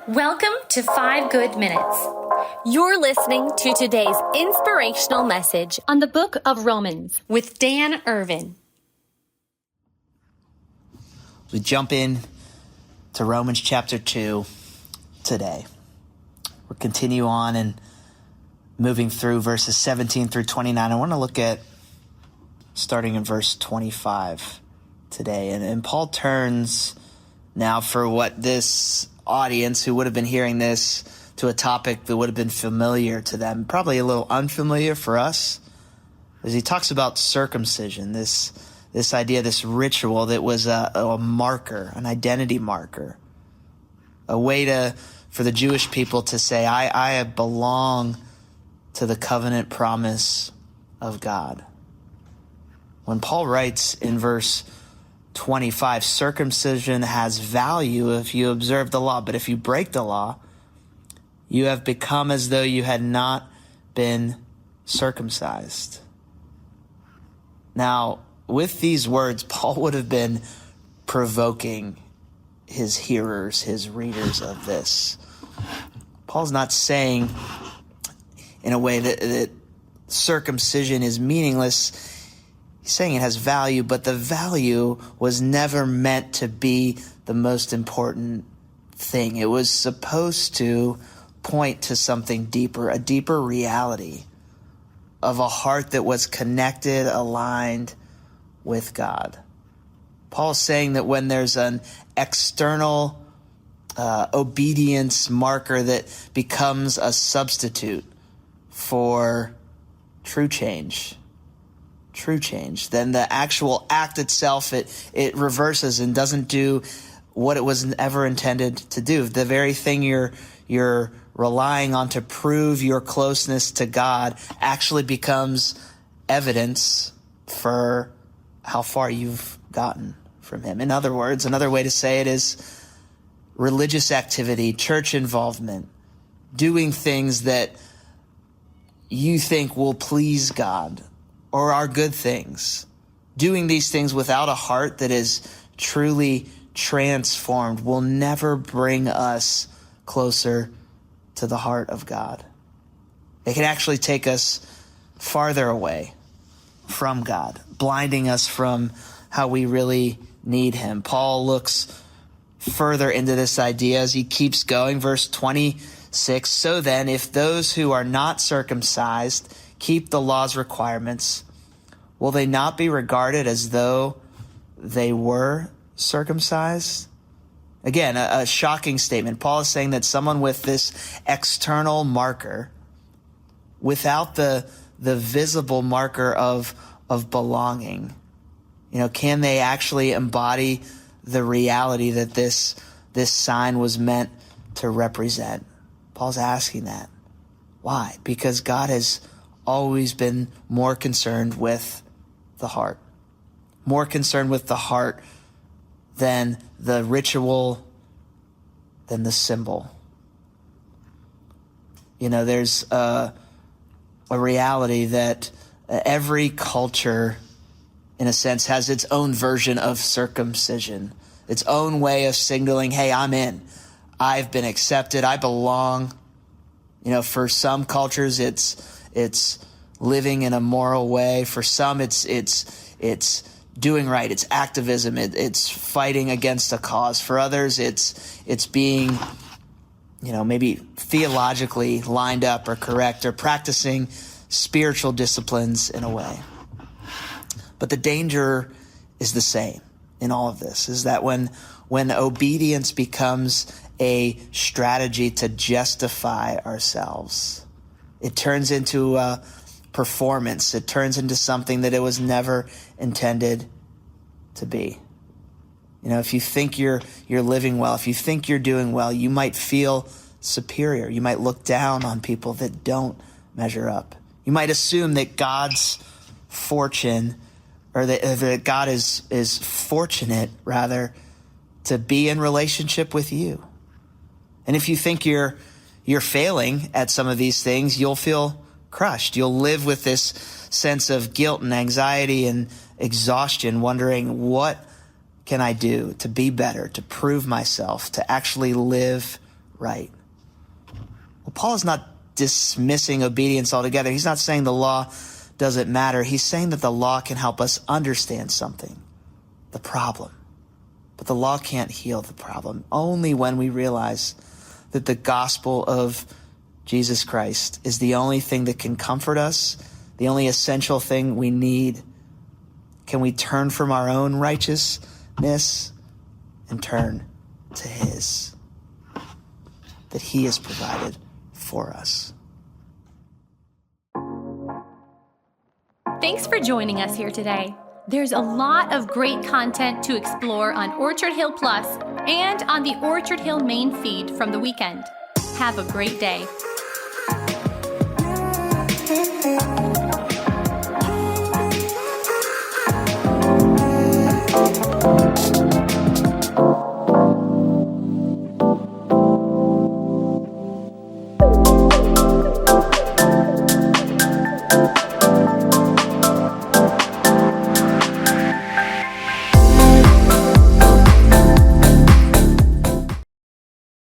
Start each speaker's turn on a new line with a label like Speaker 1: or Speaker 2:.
Speaker 1: Welcome to 5 Good Minutes.
Speaker 2: You're listening to today's inspirational message on the book of Romans
Speaker 1: with Dan Irvin.
Speaker 3: We jump in to Romans chapter 2 today. We'll continue on and moving through verses 17 through 29. I want to look at starting in verse 25 today. And Paul turns now for what this audience who would have been hearing this to a topic that would have been familiar to them, probably a little unfamiliar for us, as he talks about circumcision, this idea, this ritual that was a marker, an identity marker, a way for the Jewish people to say, I belong to the covenant promise of God. When Paul writes in verse 25, circumcision has value if you observe the law, but if you break the law, you have become as though you had not been circumcised. Now, with these words, Paul would have been provoking his hearers, his readers of this. Paul's not saying in a way that circumcision is meaningless. He's saying it has value, but the value was never meant to be the most important thing. It was supposed to point to something deeper, a deeper reality of a heart that was connected, aligned with God. Paul's saying that when there's an external obedience marker that becomes a substitute for true change, then the actual act itself, it reverses and doesn't do what it was ever intended to do. The very thing you're relying on to prove your closeness to God actually becomes evidence for how far you've gotten from him. In other words, another way to say it is religious activity, church involvement, doing things that you think will please God or are good things. Doing these things without a heart that is truly transformed will never bring us closer to the heart of God. It can actually take us farther away from God, blinding us from how we really need him. Paul looks further into this idea as he keeps going. Verse 26, so then, if those who are not circumcised keep the law's requirements, will they not be regarded as though they were circumcised? Again, a shocking statement. Paul is saying that someone with this external marker, without the visible marker of belonging, can they actually embody the reality that this sign was meant to represent? Paul's asking that. Why? Because God has always been more concerned with the heart, more concerned with the heart than the ritual, than the symbol. There's a reality that every culture, in a sense, has its own version of circumcision, its own way of signaling, hey, I'm in. I've been accepted. I belong. For some cultures, it's living in a moral way. For some, it's doing right. It's activism. It's fighting against a cause. For others, it's being, maybe theologically lined up or correct or practicing spiritual disciplines in a way. But the danger is the same in all of this, is that when obedience becomes a strategy to justify ourselves, it turns into a performance. It turns into something that it was never intended to be. If you think you're living well, if you think you're doing well, you might feel superior. You might look down on people that don't measure up. You might assume that God's fortune, or that God is fortunate, rather, to be in relationship with you. And if you think you're failing at some of these things, you'll feel crushed. You'll live with this sense of guilt and anxiety and exhaustion, wondering, what can I do to be better, to prove myself, to actually live right. Well, Paul is not dismissing obedience altogether. He's not saying the law doesn't matter. He's saying that the law can help us understand something, the problem. But the law can't heal the problem. Only when we realize that the gospel of Jesus Christ is the only thing that can comfort us, the only essential thing we need, can we turn from our own righteousness and turn to his, that he has provided for us.
Speaker 2: Thanks for joining us here today. There's a lot of great content to explore on Orchard Hill Plus and on the Orchard Hill main feed from the weekend. Have a great day.